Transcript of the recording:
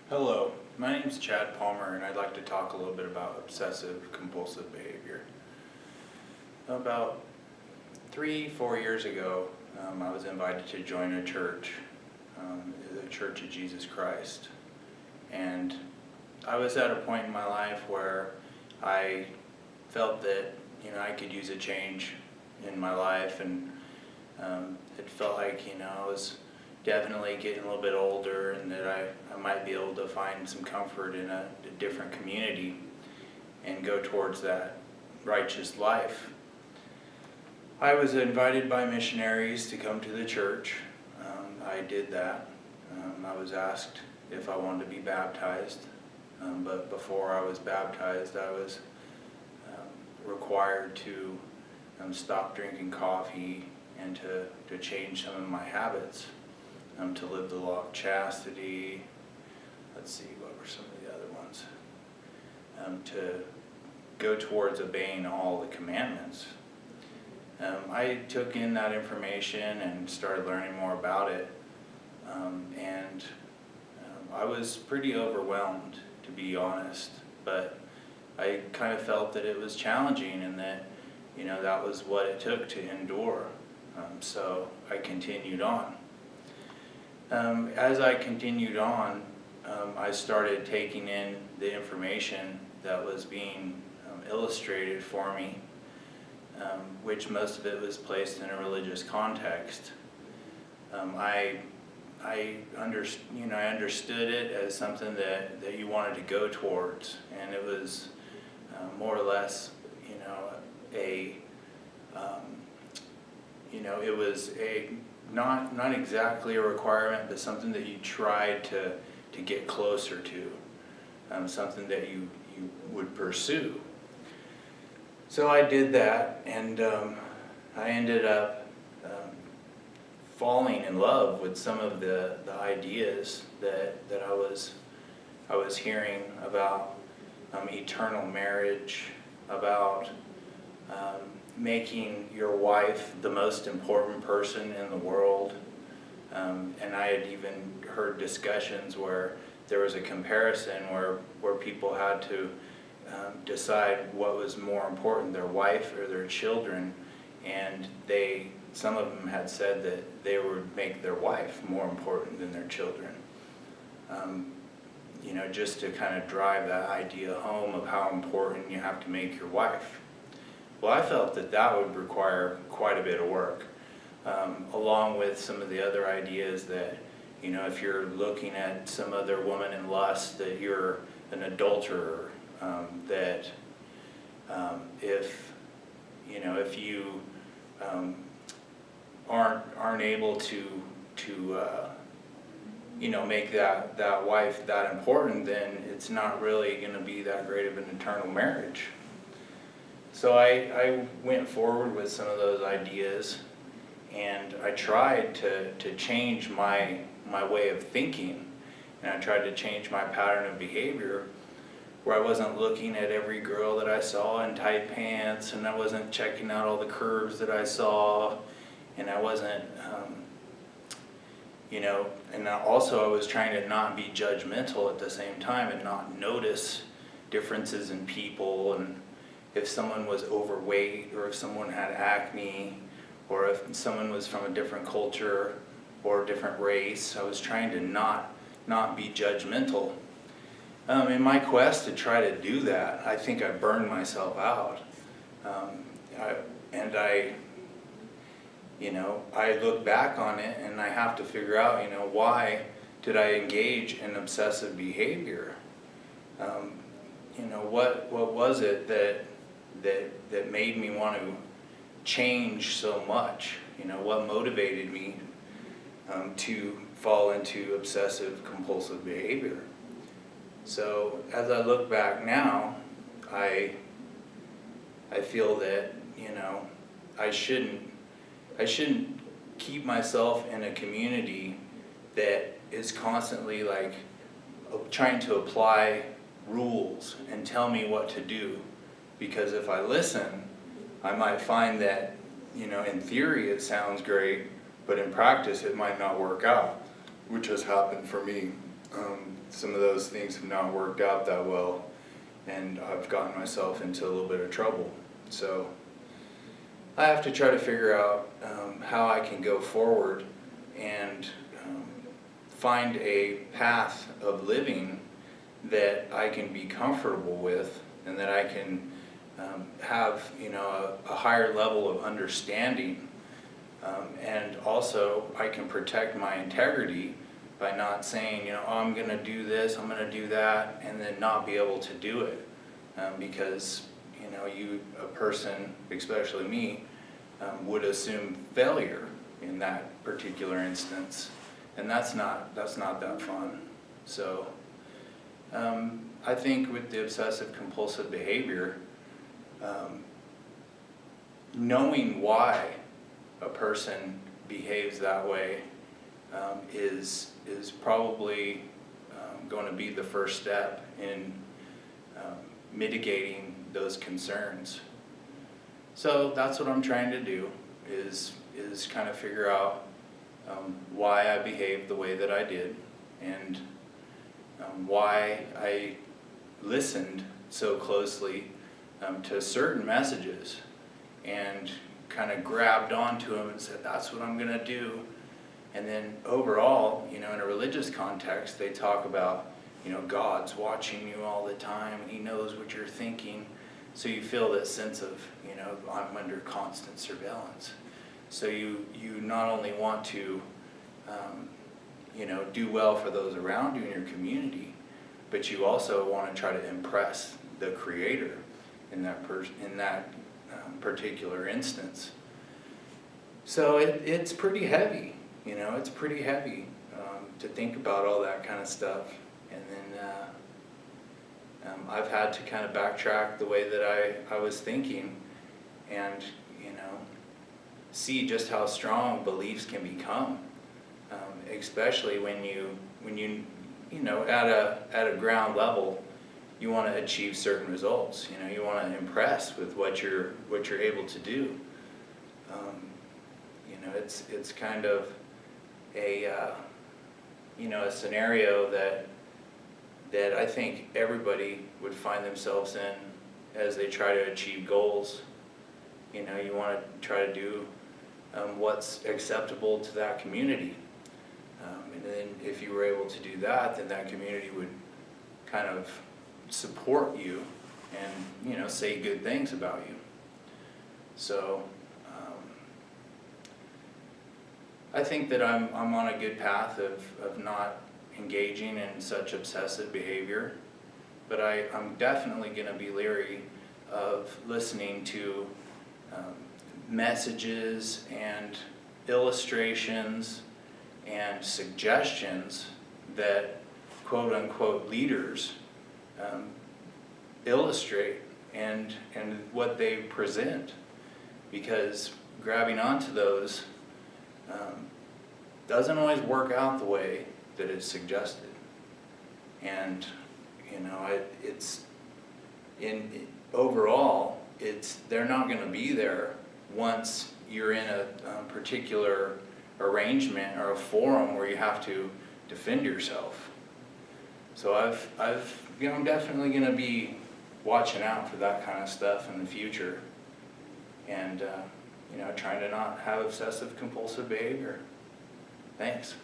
Hello, my name is Chad Palmer and I'd like to talk a little bit about obsessive compulsive behavior. About 3-4 years ago, I was invited to join a church, the Church of Jesus Christ. And I was at a point in my life where I felt that I could use a change in my life, and it felt like I was definitely getting a little bit older, and that I might be able to find some comfort in a different community and go towards that righteous life. I was invited by missionaries to come to the church. I did that. I was asked if I wanted to be baptized, but before I was baptized, I was required to stop drinking coffee and to change some of my habits. To live the law of chastity. Let's see, what were some of the other ones? To go towards obeying all the commandments. I took in that information and started learning more about it, and I was pretty overwhelmed, to be honest, but I kind of felt that it was challenging and that that was what it took to endure, so I continued on. As I continued on, I started taking in the information that was being illustrated for me, which most of it was placed in a religious context. I understood it as something that you wanted to go towards, and it was more or less, it was a not exactly a requirement, but something that you tried to get closer to, something that you would pursue. So I did that, and I ended up falling in love with some of the ideas that I was hearing about eternal marriage, about making your wife the most important person in the world. And I had even heard discussions where there was a comparison where people had to decide what was more important, their wife or their children, and some of them had said that they would make their wife more important than their children. Just to kind of drive that idea home of how important you have to make your wife. Well, I felt that would require quite a bit of work, along with some of the other ideas that, if you're looking at some other woman in lust, that you're an adulterer, that if you aren't able to make that wife that important, then it's not really going to be that great of an eternal marriage. So I went forward with some of those ideas, and I tried to change my way of thinking, and I tried to change my pattern of behavior, where I wasn't looking at every girl that I saw in tight pants, and I wasn't checking out all the curves that I saw, and I wasn't, and also I was trying to not be judgmental at the same time and not notice differences in people, and if someone was overweight, or if someone had acne, or if someone was from a different culture or a different race. I was trying to not be judgmental. In my quest to try to do that, I think I burned myself out. I look back on it and I have to figure out, why did I engage in obsessive behavior? What was it that made me want to change so much? What motivated me to fall into obsessive compulsive behavior? So as I look back now, I feel that I shouldn't keep myself in a community that is constantly trying to apply rules and tell me what to do. Because if I listen, I might find that, in theory it sounds great, but in practice it might not work out, which has happened for me some of those things have not worked out that well, and I've gotten myself into a little bit of trouble. So I have to try to figure out how I can go forward and find a path of living that I can be comfortable with, and that I can have, you know, a higher level of understanding, and also I can protect my integrity by not saying, you know, oh, I'm going to do this, I'm going to do that, and then not be able to do it, because, you know, a person, especially me, would assume failure in that particular instance, and that's not that fun. So I think with the obsessive compulsive behavior, knowing why a person behaves that way is probably going to be the first step in mitigating those concerns. So that's what I'm trying to do, is kind of figure out why I behaved the way that I did, and why I listened so closely to certain messages and kind of grabbed onto them and said, that's what I'm going to do. And then overall, you know, in a religious context, they talk about, you know, God's watching you all the time, and He knows what you're thinking. So you feel this sense of, you know, I'm under constant surveillance. So you not only want to, you know, do well for those around you in your community, but you also want to try to impress the Creator in that particular instance. So it's pretty heavy, you know, it's pretty heavy to think about all that kind of stuff. And then I've had to kind of backtrack the way that I was thinking, and, you know, see just how strong beliefs can become, especially when you know, at a ground level, you want to achieve certain results. You know, you want to impress with what you're able to do. You know, it's kind of a you know, a scenario that I think everybody would find themselves in as they try to achieve goals. You know, you want to try to do what's acceptable to that community. And then if you were able to do that, then that community would kind of support you and, you know, say good things about you. So I think that I'm on a good path of not engaging in such obsessive behavior, but I'm definitely going to be leery of listening to messages and illustrations and suggestions that quote-unquote leaders illustrate and what they present, because grabbing onto those doesn't always work out the way that it's suggested. And, you know, overall, they're not going to be there once you're in a particular arrangement or a forum where you have to defend yourself. So I'm definitely going to be watching out for that kind of stuff in the future, and you know, trying to not have obsessive compulsive behavior. Thanks.